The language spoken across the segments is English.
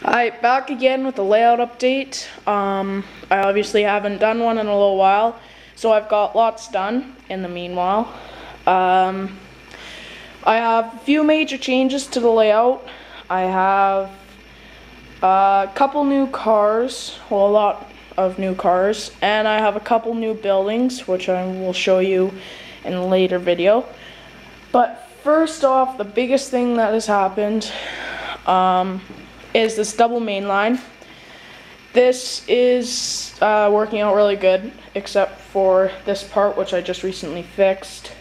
Alright, back again with the layout update. I obviously haven't done one in a little while, so I've got lots done in the meanwhile. I have a few major changes to the layout. I have a couple new cars, well, a lot of new cars, and I have a couple new buildings, which I will show you in a later video. But first off, the biggest thing that has happened is this double main line. This is working out really good, except for this part, which I just recently fixed.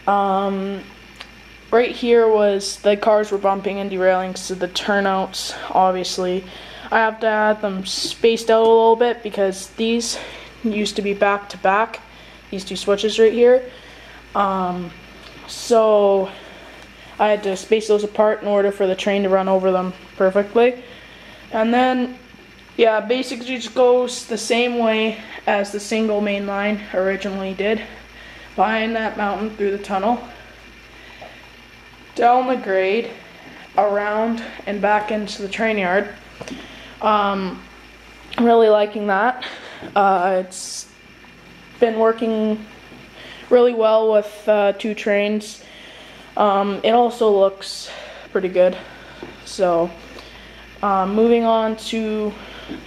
Right here was the cars were bumping and derailing, so the turnouts, obviously, I have to have them spaced out a little bit because these used to be back to back, these two switches right here. So I had to space those apart in order for the train to run over them perfectly. And then, yeah, basically just goes the same way as the single main line originally did. Behind that mountain, through the tunnel, down the grade, around, and back into the train yard. Really liking that. It's been working really well with two trains. It also looks pretty good. So, moving on to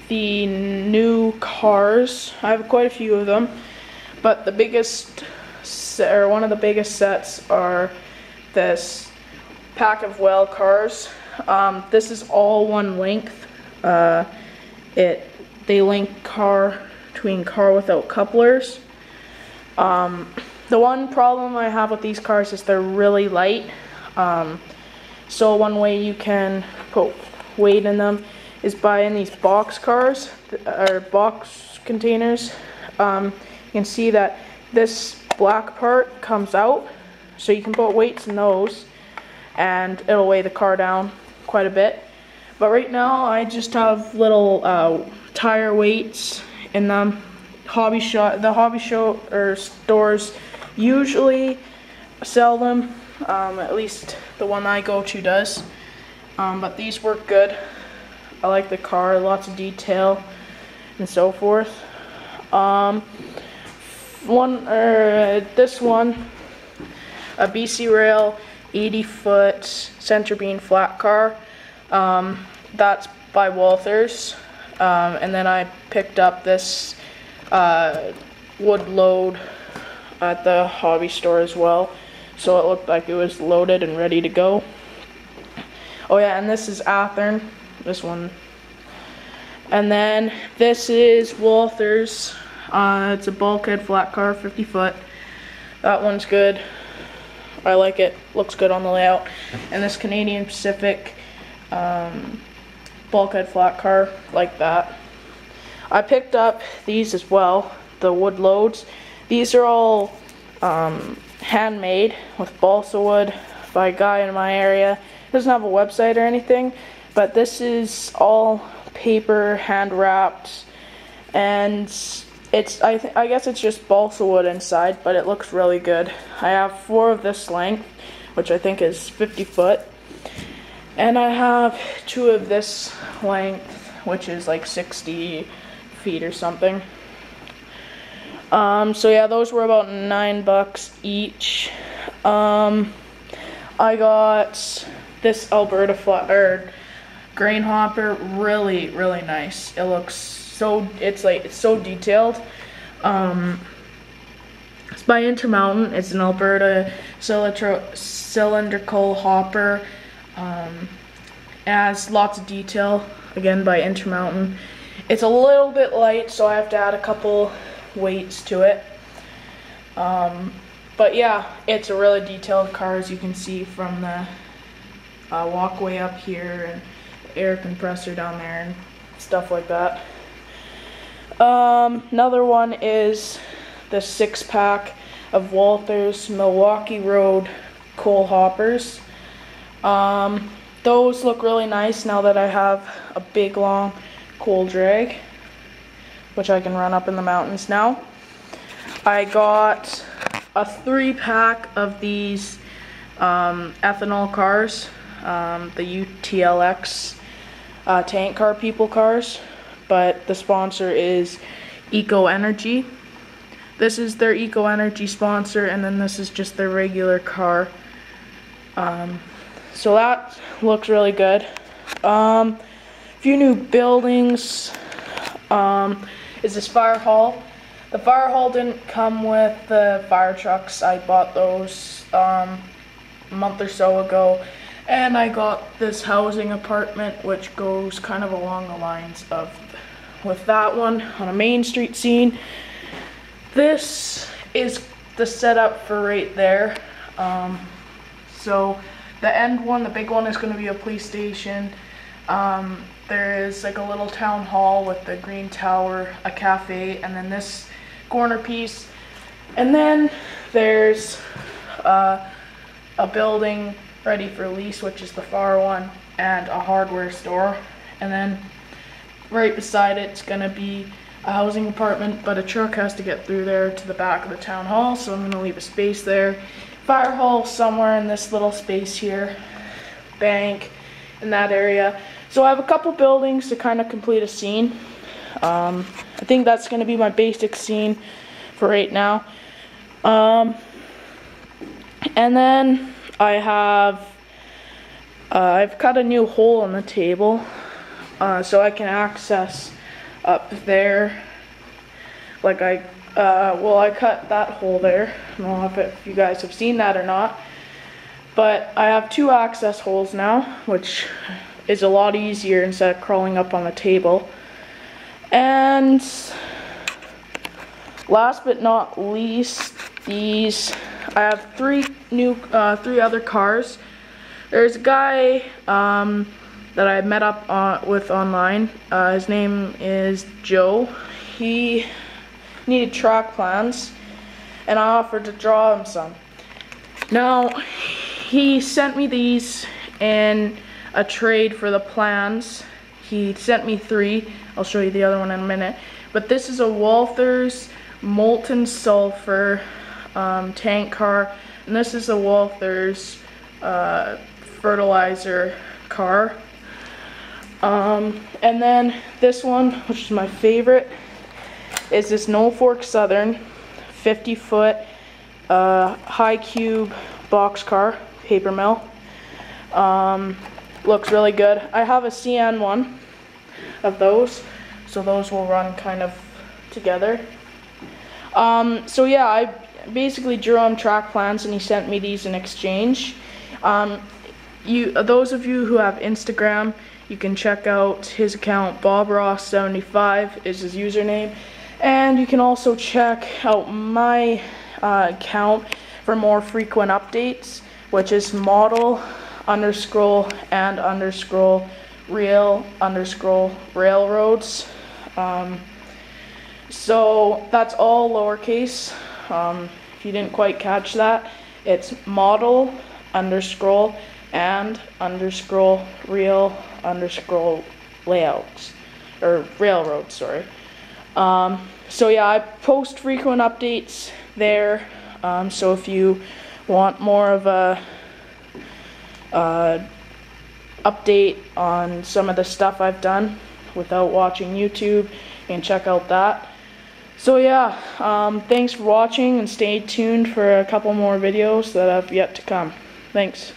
the new cars. I have quite a few of them, but the biggest, or one of the biggest sets are this pack of well cars. This is all one length. They link car between car without couplers. The one problem I have with these cars is they're really light. So one way you can put weight in them is buying these box cars, or box containers. You can see that this black part comes out, so you can put weights in those and it'll weigh the car down quite a bit. But right now I just have little tire weights in them. The hobby stores usually sell them, at least the one I go to does. But these work good. I like the car, lots of detail and so forth. This one, a BC Rail 80-foot center beam flat car. That's by Walthers. And then I picked up this wood load at the hobby store as well, so it looked like it was loaded and ready to go. Oh yeah, and this is Athearn, this one. And then this is Walthers. It's a bulkhead flat car, 50 foot. That one's good. I like it, looks good on the layout. And this Canadian Pacific bulkhead flat car, like that. I picked up these as well, the wood loads. These are all handmade with balsa wood by a guy in my area. Doesn't have a website or anything, but this is all paper, hand wrapped, and it's I guess it's just balsa wood inside, but it looks really good. I have 4 of this length, which I think is 50 foot, and I have 2 of this length, which is like 60 feet or something. So yeah, those were about $9 each. I got this Alberta grain hopper, really nice. It looks so, it's so detailed. It's by Intermountain. It's an Alberta cylindrical hopper. It has lots of detail, again by Intermountain. It's a little bit light, so I have to add a couple weights to it. But yeah, it's a really detailed car, as you can see from the walkway up here and air compressor down there and stuff like that. Another one is the 6-pack of Walthers Milwaukee Road coal hoppers. Those look really nice now that I have a big long coal drag, which I can run up in the mountains now. I got a 3-pack of these ethanol cars, the UTLX tank car people cars, but the sponsor is Eco Energy. This is their Eco Energy sponsor, and then this is just their regular car. So that looks really good. Few new buildings is this fire hall. The fire hall didn't come with the fire trucks. I bought those a month or so ago, and I got this housing apartment which goes kind of along the lines of with that one on a Main Street scene. This is the setup for right there. So the end one, the big one, is going to be a police station. There is like a little town hall with the green tower, a cafe, and then this corner piece. And then there's a building ready for lease, which is the far one, and a hardware store. And then right beside it's going to be a housing apartment, but a truck has to get through there to the back of the town hall, so I'm going to leave a space there. Fire hall somewhere in this little space here. Bank in that area. So I have a couple buildings to kind of complete a scene. I think that's going to be my basic scene for right now. And then I have I've cut a new hole in the table so I can access up there. Like I cut that hole there. I don't know if you guys have seen that or not, but I have 2 access holes now, which is a lot easier instead of crawling up on the table. And last but not least, I have 3 other cars. There's a guy that I met up with online. His name is Joe. He needed track plans, and I offered to draw him some. Now, he sent me these in a trade for the plans. He sent me 3. I'll show you the other one in a minute. But this is a Walthers molten sulfur tank car, and this is a Walthers fertilizer car. And then this one, which is my favorite, is this Norfolk Southern 50-foot high cube box car, paper mill. Looks really good. I have a CN one of those, so those will run kind of together. So yeah, I basically drew him track plans, and he sent me these in exchange. Those of you who have Instagram, you can check out his account. BobRoss75 is his username, and you can also check out my account for more frequent updates, which is model_real_railroads. So that's all lowercase. If you didn't quite catch that, it's model_real_layouts, or railroads, sorry. So yeah, I post frequent updates there. So if you want more of a update on some of the stuff I've done without watching YouTube, you can check out that. So yeah, thanks for watching, and stay tuned for a couple more videos that have yet to come. Thanks.